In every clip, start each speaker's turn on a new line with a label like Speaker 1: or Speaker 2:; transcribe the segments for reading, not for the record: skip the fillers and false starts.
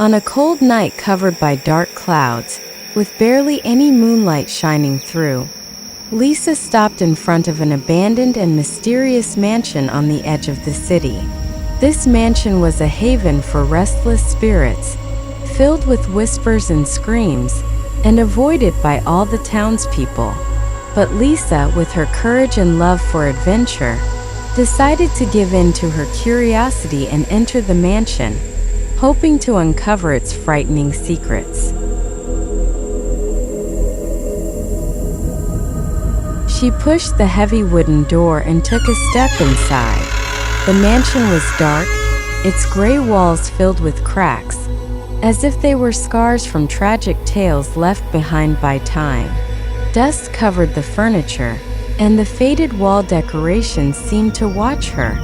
Speaker 1: On a cold night covered by dark clouds, with barely any moonlight shining through, Lisa stopped in front of an abandoned and mysterious mansion on the edge of the city. This mansion was a haven for restless spirits, filled with whispers and screams, and avoided by all the townspeople. But Lisa, with her courage and love for adventure, decided to give in to her curiosity and enter the mansion, hoping to uncover its frightening secrets. She pushed the heavy wooden door and took a step inside. The mansion was dark, its gray walls filled with cracks, as if they were scars from tragic tales left behind by time. Dust covered the furniture, and the faded wall decorations seemed to watch her,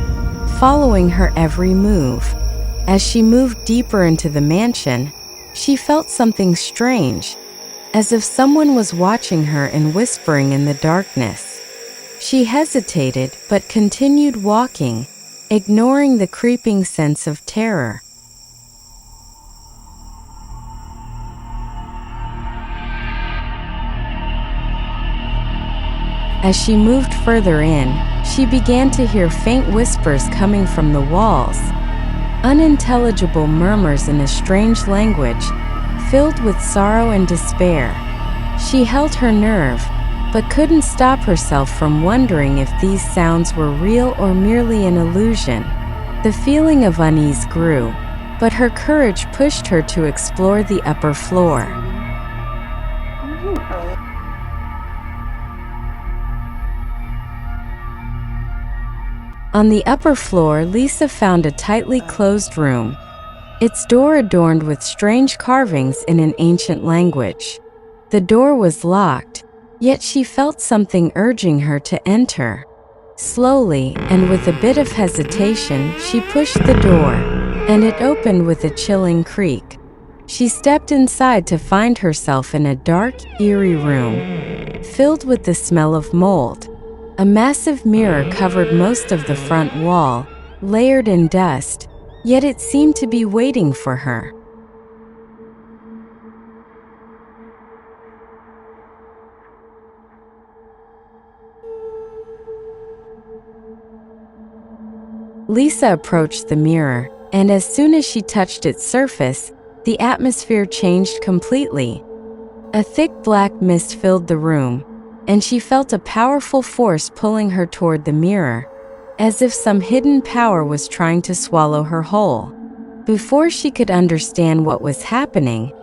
Speaker 1: following her every move. As she moved deeper into the mansion, she felt something strange, as if someone was watching her and whispering in the darkness. She hesitated but continued walking, ignoring the creeping sense of terror. As she moved further in, she began to hear faint whispers coming from the walls, unintelligible murmurs in a strange language, filled with sorrow and despair. She held her nerve, but couldn't stop herself from wondering if these sounds were real or merely an illusion. The feeling of unease grew, but her courage pushed her to explore the upper floor. On the upper floor, Lisa found a tightly closed room, its door adorned with strange carvings in an ancient language. The door was locked, yet she felt something urging her to enter. Slowly, and with a bit of hesitation, she pushed the door, and it opened with a chilling creak. She stepped inside to find herself in a dark, eerie room, filled with the smell of mold. A massive mirror covered most of the front wall, layered in dust, yet it seemed to be waiting for her. Lisa approached the mirror, and as soon as she touched its surface, the atmosphere changed completely. A thick black mist filled the room, and she felt a powerful force pulling her toward the mirror, as if some hidden power was trying to swallow her whole. Before she could understand what was happening,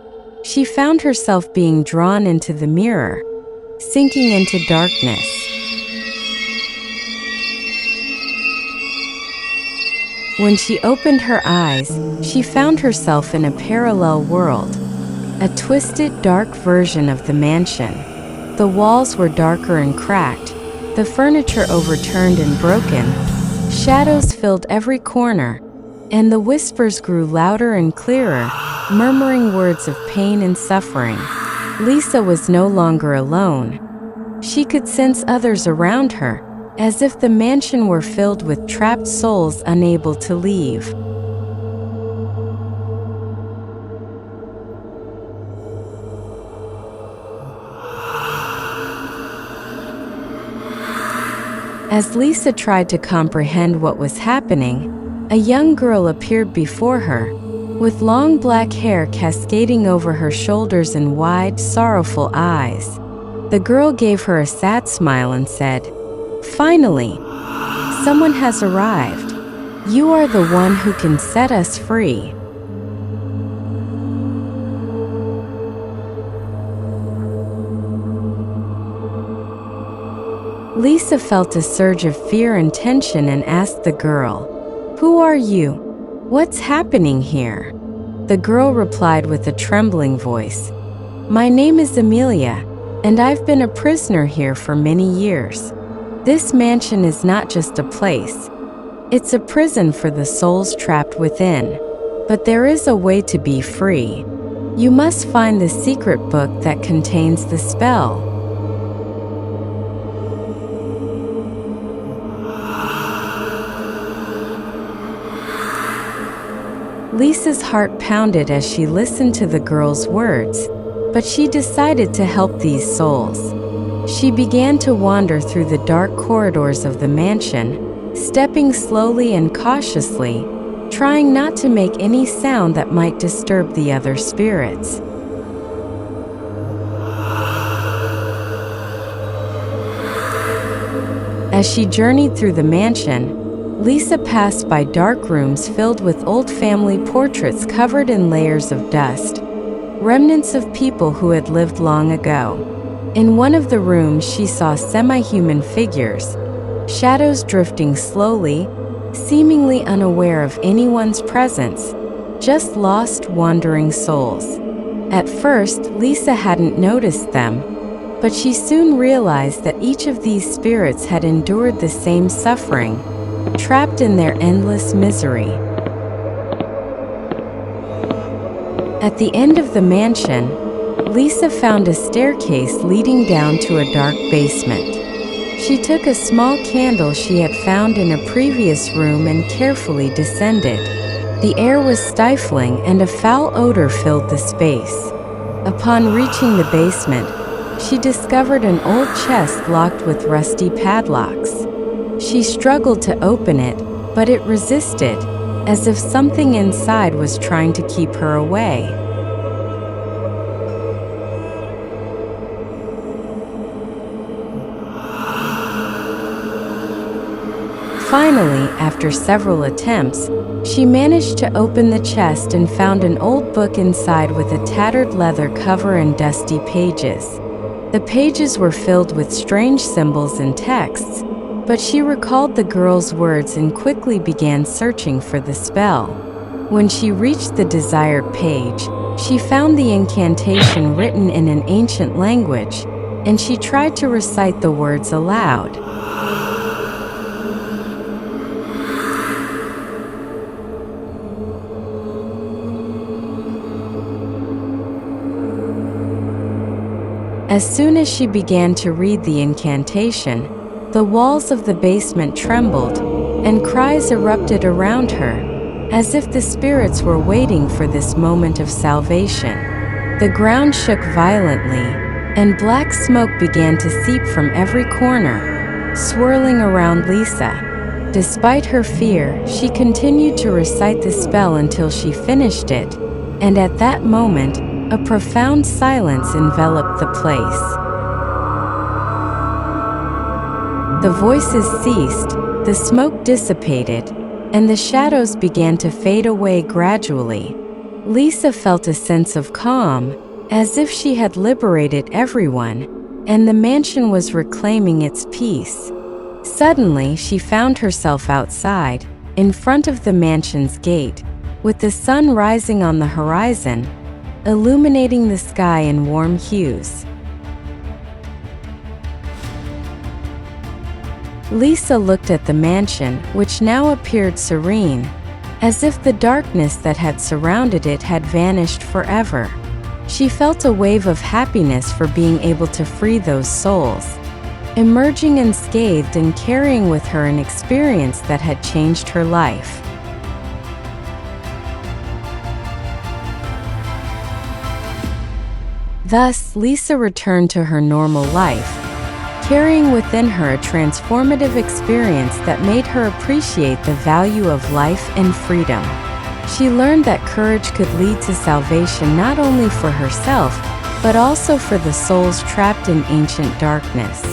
Speaker 1: she found herself being drawn into the mirror, sinking into darkness. When she opened her eyes, she found herself in a parallel world, a twisted, dark version of the mansion. The walls were darker and cracked, the furniture overturned and broken, shadows filled every corner, and the whispers grew louder and clearer, murmuring words of pain and suffering. Lisa was no longer alone. She could sense others around her, as if the mansion were filled with trapped souls unable to leave. As Lisa tried to comprehend what was happening, a young girl appeared before her, with long black hair cascading over her shoulders and wide, sorrowful eyes. The girl gave her a sad smile and said, "Finally, someone has arrived. You are the one who can set us free." Lisa felt a surge of fear and tension and asked the girl, "Who are you? What's happening here?" The girl replied with a trembling voice, "My name is Amelia, and I've been a prisoner here for many years. This mansion is not just a place. It's a prison for the souls trapped within. But there is a way to be free. You must find the secret book that contains the spell." Lisa's heart pounded as she listened to the girl's words, but she decided to help these souls. She began to wander through the dark corridors of the mansion, stepping slowly and cautiously, trying not to make any sound that might disturb the other spirits. As she journeyed through the mansion, Lisa passed by dark rooms filled with old family portraits covered in layers of dust, remnants of people who had lived long ago. In one of the rooms, she saw semi-human figures, shadows drifting slowly, seemingly unaware of anyone's presence, just lost, wandering souls. At first, Lisa hadn't noticed them, but she soon realized that each of these spirits had endured the same suffering, trapped in their endless misery. At the end of the mansion, Lisa found a staircase leading down to a dark basement. She took a small candle she had found in a previous room and carefully descended. The air was stifling and a foul odor filled the space. Upon reaching the basement, she discovered an old chest locked with rusty padlocks. She struggled to open it, but it resisted, as if something inside was trying to keep her away. Finally, after several attempts, she managed to open the chest and found an old book inside with a tattered leather cover and dusty pages. The pages were filled with strange symbols and texts, but she recalled the girl's words and quickly began searching for the spell. When she reached the desired page, she found the incantation written in an ancient language, and she tried to recite the words aloud. As soon as she began to read the incantation, the walls of the basement trembled, and cries erupted around her, as if the spirits were waiting for this moment of salvation. The ground shook violently, and black smoke began to seep from every corner, swirling around Lisa. Despite her fear, she continued to recite the spell until she finished it, and at that moment, a profound silence enveloped the place. The voices ceased, the smoke dissipated, and the shadows began to fade away gradually. Lisa felt a sense of calm, as if she had liberated everyone, and the mansion was reclaiming its peace. Suddenly, she found herself outside, in front of the mansion's gate, with the sun rising on the horizon, illuminating the sky in warm hues. Lisa looked at the mansion, which now appeared serene, as if the darkness that had surrounded it had vanished forever. She felt a wave of happiness for being able to free those souls, emerging unscathed and carrying with her an experience that had changed her life. Thus, Lisa returned to her normal life, carrying within her a transformative experience that made her appreciate the value of life and freedom. She learned that courage could lead to salvation not only for herself, but also for the souls trapped in ancient darkness.